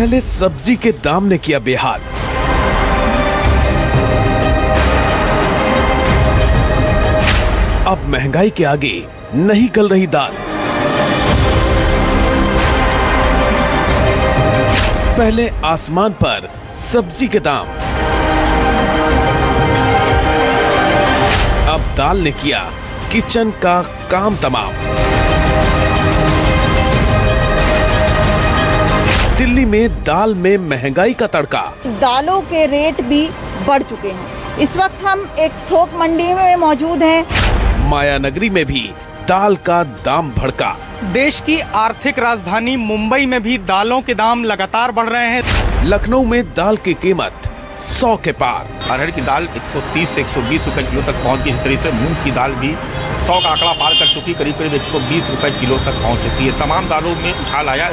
पहले सब्जी के दाम ने किया बेहाल। अब महंगाई के आगे नहीं गल रही दाल। पहले आसमान पर सब्जी के दाम, अब दाल ने किया किचन का काम तमाम। दिल्ली में दाल में महंगाई का तड़का। दालों के रेट भी बढ़ चुके हैं। इस वक्त हम एक थोक मंडी में मौजूद हैं। माया नगरी में भी दाल का दाम भड़का। देश की आर्थिक राजधानी मुंबई में भी दालों के दाम लगातार बढ़ रहे हैं। लखनऊ में दाल की कीमत 100 के पार। अरहर की दाल 130 से 120 रुपए किलो तक पहुंच गई। इस तरह से मूंग की दाल भी 100 का आंकड़ा पार कर चुकी, करीब करीब 120 रुपए किलो तक पहुंच चुकी है। तमाम दालों में उछाल आया।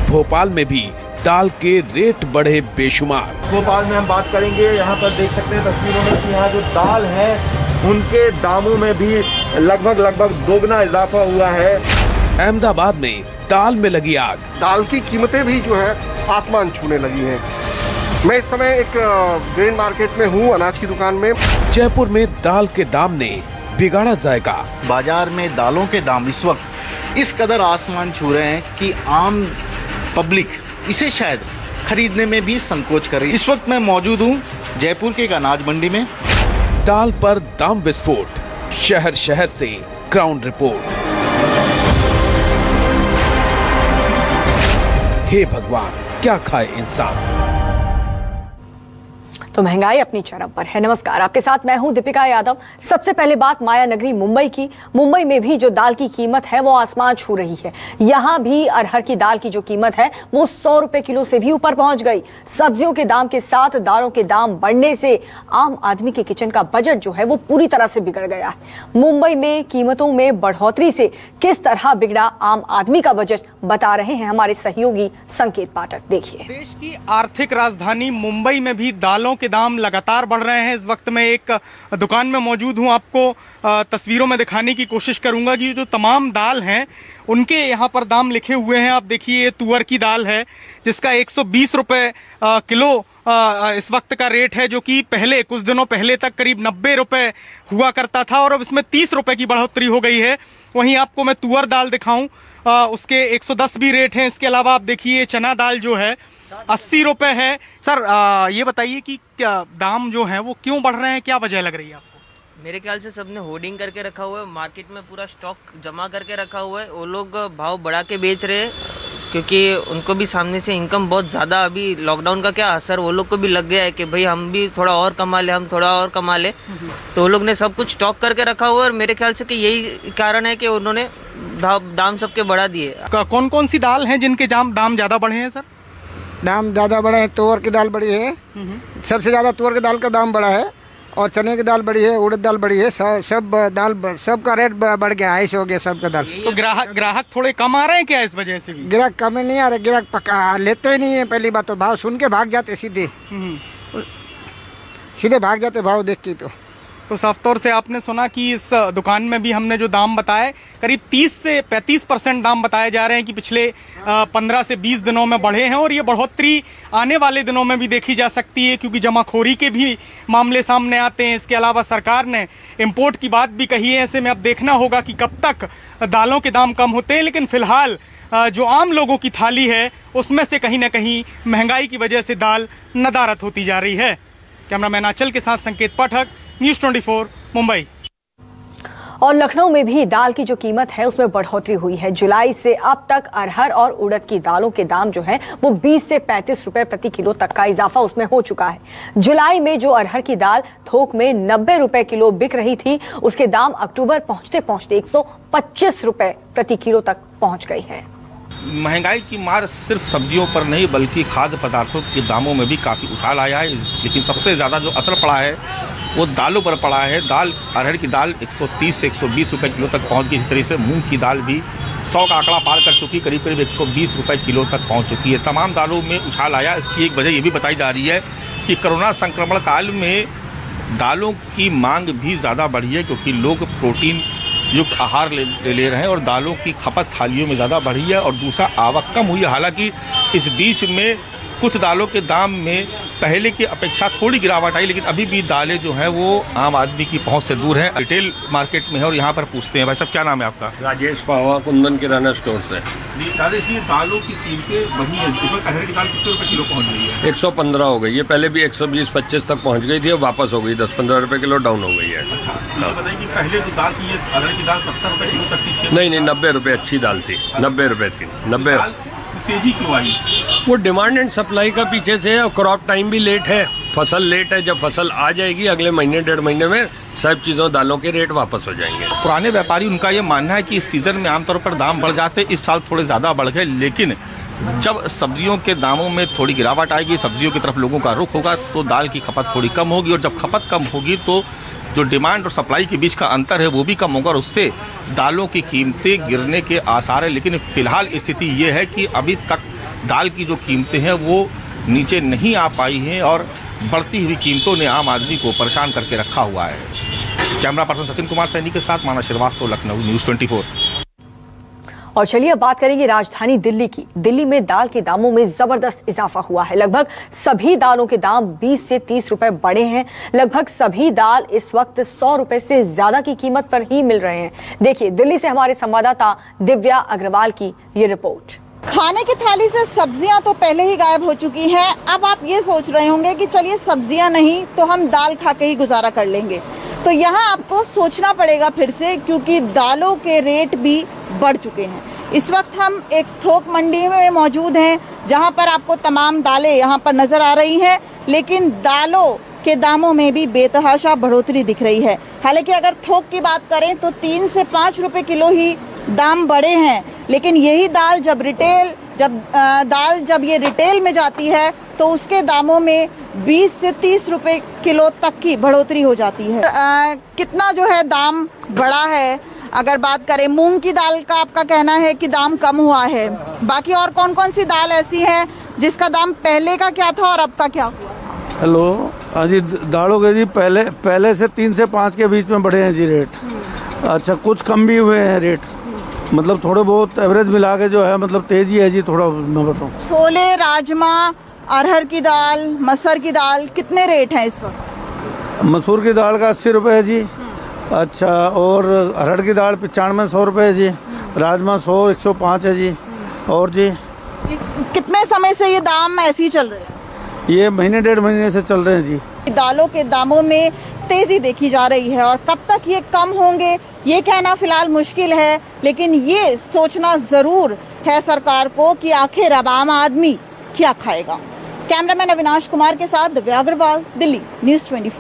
भोपाल में भी दाल के रेट बढ़े बेशुमार। भोपाल में हम बात करेंगे, यहाँ पर देख सकते हैं तस्वीरों में कि यहाँ जो दाल है उनके दामों में भी लगभग दोगुना इजाफा हुआ है। अहमदाबाद में दाल में लगी आग। दाल की कीमतें भी जो है आसमान छूने लगी हैं। मैं इस समय एक ग्रेन मार्केट में हूँ, अनाज की दुकान में। जयपुर में दाल के दाम ने बिगाड़ा जायका। बाजार में दालों के दाम इस वक्त इस कदर आसमान छू रहे हैं कि आम पब्लिक इसे शायद खरीदने में भी संकोच कर रही है। इस वक्त मैं मौजूद हूँ जयपुर के एक अनाज मंडी में। दाल पर दाम विस्फोट, शहर शहर से ग्राउंड रिपोर्ट। हे भगवान, क्या खाए इंसान। तो महंगाई अपनी चरम पर है। नमस्कार, आपके साथ मैं हूं दीपिका यादव। सबसे पहले बात माया नगरी मुंबई की। मुंबई में भी जो दाल की कीमत है वो आसमान छू रही है। यहां भी अरहर की दाल की जो कीमत है वो 100 रुपए किलो से भी ऊपर पहुंच गई। सब्जियों के दाम के साथ दालों के दाम बढ़ने से आम आदमी के किचन का बजट जो है वो पूरी तरह से बिगड़ गया है। मुंबई में कीमतों में बढ़ोतरी से किस तरह बिगड़ा आम आदमी का बजट, बता रहे हैं हमारे सहयोगी संकेत पाठक। देखिए, देश की आर्थिक राजधानी मुंबई में भी दालों के दाम लगातार बढ़ रहे हैं। इस वक्त मैं एक दुकान में मौजूद हूं। आपको तस्वीरों में दिखाने की कोशिश करूंगा कि जो तमाम दाल हैं उनके यहाँ पर दाम लिखे हुए हैं। आप देखिए, ये तुअर की दाल है जिसका 120 रुपए किलो इस वक्त का रेट है, जो कि पहले कुछ दिनों पहले तक करीब 90 रुपए हुआ करता था और अब इसमें 30 रुपए की बढ़ोतरी हो गई है। वहीं आपको मैं तुअर दाल दिखाऊं, उसके 110 भी रेट हैं। इसके अलावा आप देखिए चना दाल जो है 80 रुपए है। सर ये बताइए कि क्या दाम जो है वो क्यों बढ़ रहे हैं, क्या वजह लग रही है आपको? मेरे ख्याल से सबने होर्डिंग करके रखा हुआ है, मार्केट में पूरा स्टॉक जमा करके रखा हुआ है। वो लोग भाव बढ़ा के बेच रहे हैं क्योंकि उनको भी सामने से इनकम बहुत ज़्यादा, अभी लॉकडाउन का क्या असर वो लोग को भी लग गया है कि भाई हम भी थोड़ा और कमा ले, हम थोड़ा और कमा ले। तो वो लोग ने सब कुछ स्टॉक करके रखा हुआ है और मेरे ख्याल से कि यही कारण है कि उन्होंने दाम सबके बढ़ा दिए। कौन कौन सी दाल हैं जिनके दाम ज़्यादा बढ़े हैं? सर दाम ज़्यादा बढ़े हैं। तुअर की दाल बढ़ी है, सबसे ज़्यादा तुअर की दाल का दाम बढ़ा है, और चने की दाल बढ़ी है, उड़द दाल बढ़ी है। सब दाल सबका रेट बढ़ गया, ऐसे हो गया सबका दाल। तो ग्राहक थोड़े कम आ रहे हैं क्या इस वजह से भी? ग्राहक कम नहीं आ रहे, ग्राहक पका लेते ही नहीं है। पहली बात तो भाव सुन के भाग जाते, सीधे भाग जाते भाव देख के। तो साफ तौर से आपने सुना कि इस दुकान में भी हमने जो दाम बताए करीब 30 से 35% दाम बताए जा रहे हैं कि पिछले 15 से 20 दिनों में बढ़े हैं और ये बढ़ोतरी आने वाले दिनों में भी देखी जा सकती है क्योंकि जमाखोरी के भी मामले सामने आते हैं। इसके अलावा सरकार ने इम्पोर्ट की बात भी कही है। ऐसे में अब देखना होगा कि कब तक दालों के दाम कम होते हैं, लेकिन फिलहाल जो आम लोगों की थाली है उसमें से कहीं ना कहीं महंगाई की वजह से दाल नदारत होती जा रही है। कैमरामैन आंचल के साथ संकेत पाठक, न्यूज़ 24 मुंबई। और लखनऊ में भी दाल की जो कीमत है उसमें बढ़ोतरी हुई है। जुलाई से अब तक अरहर और उड़द की दालों के दाम जो है वो 20 से 35 रुपए प्रति किलो तक का इजाफा उसमें हो चुका है। जुलाई में जो अरहर की दाल थोक में 90 रुपए किलो बिक रही थी, उसके दाम अक्टूबर पहुंचते पहुंचते 125 रुपए प्रति किलो तक पहुंच गई है। महंगाई की मार सिर्फ सब्जियों पर नहीं बल्कि खाद्य पदार्थों के दामों में भी काफ़ी उछाल आया है। लेकिन सबसे ज़्यादा जो असर पड़ा है वो दालों पर पड़ा है। अरहर की दाल 130 से 120 रुपए किलो तक पहुंच गई। इस तरह से मूंग की दाल भी 100 का आंकड़ा पार कर चुकी, करीब करीब 120 रुपए किलो तक पहुंच चुकी है। तमाम दालों में उछाल आया। इसकी एक वजह ये भी बताई जा रही है कि कोरोना संक्रमण काल में दालों की मांग भी ज़्यादा बढ़ी है क्योंकि लोग प्रोटीन युक्त आहार ले रहे हैं और दालों की खपत थालियों में ज़्यादा बढ़ी है और दूसरा आवक कम हुई है। हालांकि इस बीच में कुछ दालों के दाम में पहले की अपेक्षा थोड़ी गिरावट आई, लेकिन अभी भी दालें जो हैं वो आम आदमी की पहुंच से दूर हैं। रिटेल मार्केट में है और यहाँ पर पूछते हैं। भाई साहब क्या नाम है आपका? राजेश पावा, कुंदन किराना स्टोर से। राजेश जी, दालों की कीमतें बढ़ी है, अरहर की दाल कितने रुपए किलो पहुंच गई है? 115 हो गई है, पहले भी 120-25 तक पहुँच गई थी, अब वापस हो गई, 10-15 रुपए किलो डाउन हो गई है। अच्छा, तो बताइए कि पहले जो दाल थी अरहर की दाल 70 रुपए किलो तक थी? नहीं, 90 रुपए अच्छी दाल थी, 90 रुपए थी। 90 तेजी क्यों आई? वो डिमांड एंड सप्लाई का पीछे से, और क्रॉप टाइम भी लेट है, फसल लेट है। जब फसल आ जाएगी अगले महीने 1.5 महीने में सब चीज़ों दालों के रेट वापस हो जाएंगे। पुराने व्यापारी उनका ये मानना है कि इस सीजन में आमतौर पर दाम बढ़ जाते, इस साल थोड़े ज़्यादा बढ़ गए, लेकिन जब सब्जियों के दामों में थोड़ी गिरावट आएगी, सब्जियों की तरफ लोगों का रुख होगा तो दाल की खपत थोड़ी कम होगी, और जब खपत कम होगी तो जो डिमांड और सप्लाई के बीच का अंतर है वो भी कम होगा और उससे दालों की कीमतें गिरने के आसार है। लेकिन फिलहाल स्थिति ये है कि अभी तक दाल की जो कीमतें हैं वो नीचे नहीं आ पाई हैं और बढ़ती हुई कीमतों ने आम आदमी को परेशान करके रखा हुआ है। कैमरा पर्सन सचिन कुमार सैनी के साथ मानव श्रीवास्तव, लखनऊ, न्यूज़ 24। और चलिए अब बात करेंगे राजधानी दिल्ली की। दिल्ली में दाल के दामों में जबरदस्त इजाफा हुआ है। लगभग सभी दालों के दाम 20 से 30 रुपए बढ़े हैं। लगभग सभी दाल इस वक्त 100 रुपए से ज्यादा की कीमत पर ही मिल रहे हैं। देखिए दिल्ली से हमारे संवाददाता दिव्या अग्रवाल की ये रिपोर्ट। खाने की थाली से सब्जियां तो पहले ही गायब हो चुकी हैं। अब आप ये सोच रहे होंगे कि चलिए सब्जियां नहीं तो हम दाल खा के ही गुजारा कर लेंगे, तो यहाँ आपको सोचना पड़ेगा फिर से, क्योंकि दालों के रेट भी बढ़ चुके हैं। इस वक्त हम एक थोक मंडी में मौजूद हैं जहाँ पर आपको तमाम दालें यहाँ पर नजर आ रही हैं, लेकिन दालों के दामों में भी बेतहाशा बढ़ोतरी दिख रही है। हालांकि अगर थोक की बात करें तो 3 से 5 रुपए किलो ही दाम बढ़े हैं, लेकिन यही दाल जब ये रिटेल में जाती है तो उसके दामों में 20 से 30 रुपए किलो तक की बढ़ोतरी हो जाती है। कितना जो है दाम बढ़ा है, अगर बात करें मूंग की दाल का आपका कहना है कि दाम कम हुआ है। बाकी और कौन कौन सी दाल ऐसी है जिसका दाम पहले का क्या था और अब का क्या हुआ? हेलो, हाँ जी, दालों के जी पहले से 3 से 5 के बीच में बढ़े हैं जी रेट। अच्छा, कुछ कम भी हुए हैं रेट, मतलब थोड़े बहुत एवरेज मिला के जो है मतलब तेजी है जी थोड़ा। मैं बताऊँ, छोले, राजमा, अरहर की दाल, मसूर की दाल कितने रेट हैं इस वक्त? मसूर की दाल का 80 रुपये है जी। अच्छा, और अरहर की दाल 95-100 रुपये है जी। राजमा 100-105 है जी। और जी कितने समय से ये दाम ऐसे ही चल रहे हैं? ये महीने 1.5 महीने से चल रहे हैं जी। दालों के दामों में तेजी देखी जा रही है और कब तक ये कम होंगे ये कहना फिलहाल मुश्किल है, लेकिन ये सोचना जरूर है सरकार को कि आखिर अब आम आदमी क्या खाएगा। कैमरामैन अविनाश कुमार के साथ दिव्या अग्रवाल, दिल्ली, न्यूज़ 24।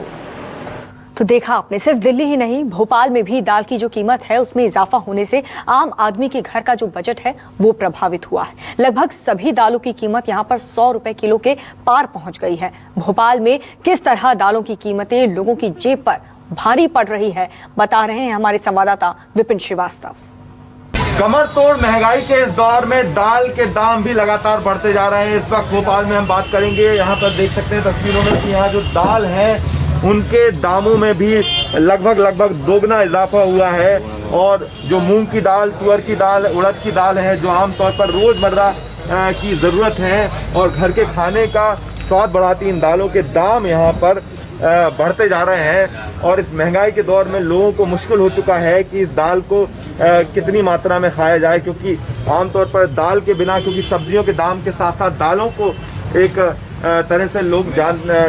तो देखा आपने, सिर्फ दिल्ली ही नहीं, भोपाल में भी दाल की जो कीमत है उसमें इजाफा होने से आम आदमी के घर का जो बजट है वो प्रभावित हुआ है। लगभग सभी दालों की कीमत यहाँ पर 100 रुपए किलो के पार पहुंच गई है। भोपाल में किस तरह दालों की कीमतें लोगों की जेब पर भारी पड़ रही है, बता रहे हैं हमारे संवाददाता विपिन श्रीवास्तव। कमर तोड़ महंगाई के इस दौर में दाल के दाम भी लगातार बढ़ते जा रहे हैं। इस वक्त भोपाल में हम बात करेंगे, यहाँ पर देख सकते हैं तस्वीरों में कि यहाँ जो दाल है उनके दामों में भी लगभग दोगुना इजाफा हुआ है। और जो मूंग की दाल, तुअर की दाल, उड़द की दाल है जो आमतौर पर रोज़मर्रा की ज़रूरत है और घर के खाने का स्वाद बढ़ाती इन दालों के दाम यहाँ पर बढ़ते जा रहे हैं। और इस महंगाई के दौर में लोगों को मुश्किल हो चुका है कि इस दाल को कितनी मात्रा में खाया जाए, क्योंकि आमतौर पर दाल के बिना, क्योंकि सब्जियों के दाम के साथ साथ दालों को एक तरह से लोग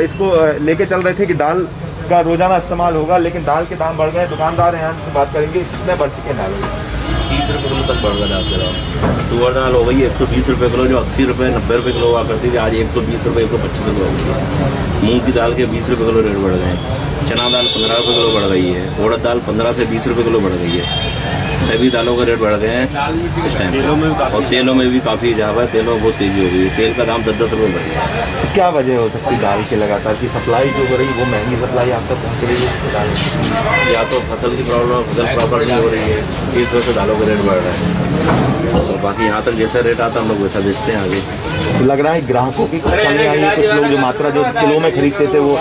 इसको लेके चल रहे थे कि दाल का रोजाना इस्तेमाल होगा, लेकिन दाल के दाम बढ़ गए। दुकानदार हैं, हमसे बात करेंगे कितने बढ़ चुके हैं दाल? 30 रुपये किलो तक बढ़ गया दाल के दाम। तुअर दाल हो गई 120 रुपये किलो, जो 80 रुपये 90 रुपये किलो हुआ करती थी, आज 120 रुपये 125 रुपये हो गई। मूँग की दाल के 20 रुपये किलो रेट बढ़ गए। चना दाल 15 रुपये किलो बढ़ गई है। उड़द दाल 15 से 20 रुपये किलो बढ़ गई है। सभी दालों का रेट बढ़ गए हैं इस टाइम, और तेलों में भी काफ़ी इजाफा है। तेलों में बहुत तेज़ी हो गई है, तेल का दाम 10-10 रुपये बढ़ गया है। तो क्या वजह हो सकती है दाल के लगातार की सप्लाई जो हो रही है वो महंगी सप्लाई आप तक पहुँच रही है दाल? या तो फसल की प्रॉब्लम, फसल प्रॉपर नहीं हो रही है, इस वजह से दालों का रेट बढ़ रहा है। और बाकी यहाँ तक जैसा रेट आता है हम लोग वैसा बेचते हैं आगे। तो लग रहा है ग्राहकों की कुछ कमी आई है, कुछ लोग जो मात्रा जो किलो में खरीदते थे वो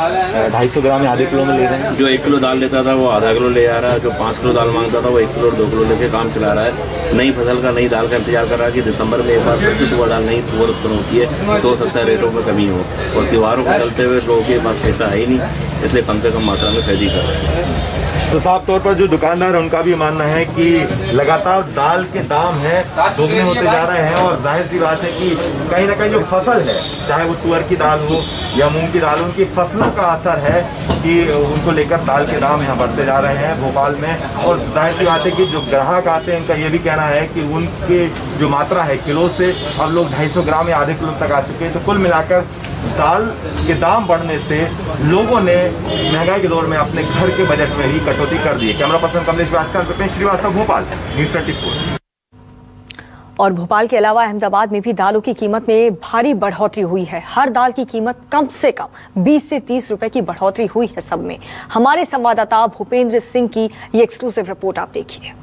250 ग्राम या आधे किलो में ले रहे हैं। जो 1 किलो दाल लेता था वो आधा किलो ले आ रहा है, जो 5 किलो दाल मांगता था वो 1 किलो और 2 किलो लेके काम चला रहा है। नई फसल का, नई दाल का इंतजार कर रहा है कि दिसंबर में एक बार फिर से तुअर दाल, नई तुअर उत्पन्न होती है तो हो सकता है रेटों में कमी हो। और त्योहारों को चलते हुए लोगों के पास पैसा है ही नहीं, इसलिए कम से कम मात्रा में खरीदी कर रहे हैं। तो साफ तौर पर जो दुकानदार है उनका भी मानना है कि लगातार दाल के दाम है दोगुने होते जा रहे हैं, और जाहिर सी बात है कि कहीं ना कहीं जो फसल है, चाहे वो तुअर की दाल हो या मूंग की दाल हो, उनकी फसलों का असर है कि उनको लेकर दाल के दाम यहाँ बढ़ते जा रहे हैं भोपाल में। और जाहिर सी बात है कि जो ग्राहक आते हैं उनका ये भी कहना है कि उनके जो मात्रा है किलो से अब लोग 250 ग्राम या आधे किलो तक आ चुके हैं। तो कुल मिलाकर दाल के दाम बढ़ने से लोगों ने महंगाई के दौर में अपने घर के बजट में ही कटौती कर दी है। कैमरा पर्सन कमलेश व्यास श्रीवास्तव, भोपाल, News 24। और भोपाल के अलावा अहमदाबाद में भी दालों की कीमत में भारी बढ़ोतरी हुई है। हर दाल की कीमत कम से कम 20 से 30 रुपए की बढ़ोतरी हुई है सब में। हमारे संवाददाता भूपेंद्र सिंह की ये एक्सक्लूसिव रिपोर्ट आप देखिए।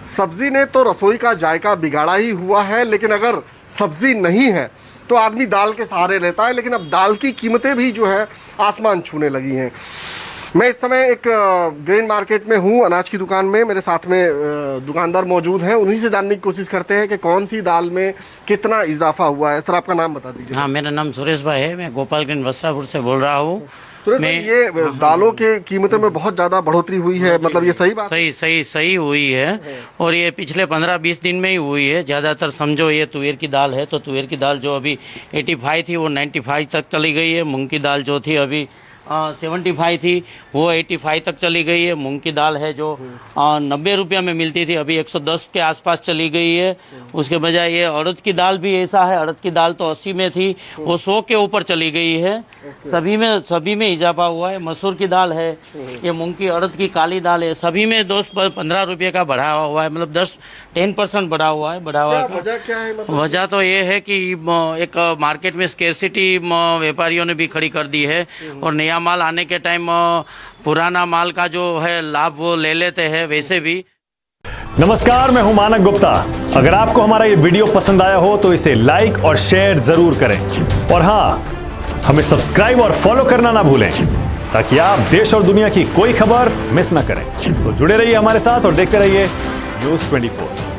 सब्जी ने तो रसोई का जायका बिगाड़ा ही हुआ है, लेकिन अगर सब्जी नहीं है तो आदमी दाल के सहारे रहता है। लेकिन अब दाल की कीमतें भी जो है आसमान छूने लगी हैं। मैं इस समय एक ग्रेन मार्केट में हूँ, अनाज की दुकान में। मेरे साथ में दुकानदार मौजूद हैं, उन्हीं से जानने की कोशिश करते हैं कि कौन सी दाल में कितना इजाफा हुआ है। सर, आपका नाम बता दीजिए। हाँ, मेरा नाम सुरेश भाई है, मैं गोपालगंज वस्त्रापुर से बोल रहा हूँ। मैं ये दालों के कीमतों में बहुत ज़्यादा बढ़ोतरी हुई है, मतलब ये सही बात? सही हुई है, और ये पिछले 15-20 दिन में ही हुई है। ज़्यादातर समझो ये तुअर की दाल है, तो तुअर की दाल जो अभी 85 थी वो 95 तक चली गई है। मूंग की दाल जो थी अभी 75 थी वो 85 तक चली गई है। मूंग की दाल है जो 90 रुपया में मिलती थी अभी 110 के आसपास चली गई है। उसके बजाय ये अड़द की दाल भी ऐसा है, अड़द की दाल तो 80 में थी वो 100 के ऊपर चली गई है। सभी में इजाफा हुआ है। मसूर की दाल है, ये मूंग की, अड़द की काली दाल है, सभी में 15 रुपये का बढ़ा हुआ है, मतलब 10% बढ़ा हुआ है। वजह क्या है? वजह तो ये है कि एक मार्केट में स्केर्सिटी व्यापारियों ने भी खड़ी कर दी है, और नया माल आने के टाइम पुराना माल का जो है लाभ वो ले लेते हैं। वैसे भी नमस्कार, मैं हूं मानक गुप्ता। अगर आपको हमारा ये वीडियो पसंद आया हो तो इसे लाइक और शेयर जरूर करें, और हाँ, हमें सब्सक्राइब और फॉलो करना ना भूलें ताकि आप देश और दुनिया की कोई खबर मिस ना करें। तो जुड़े रहिए हमारे साथ और देखते रहिए News 24।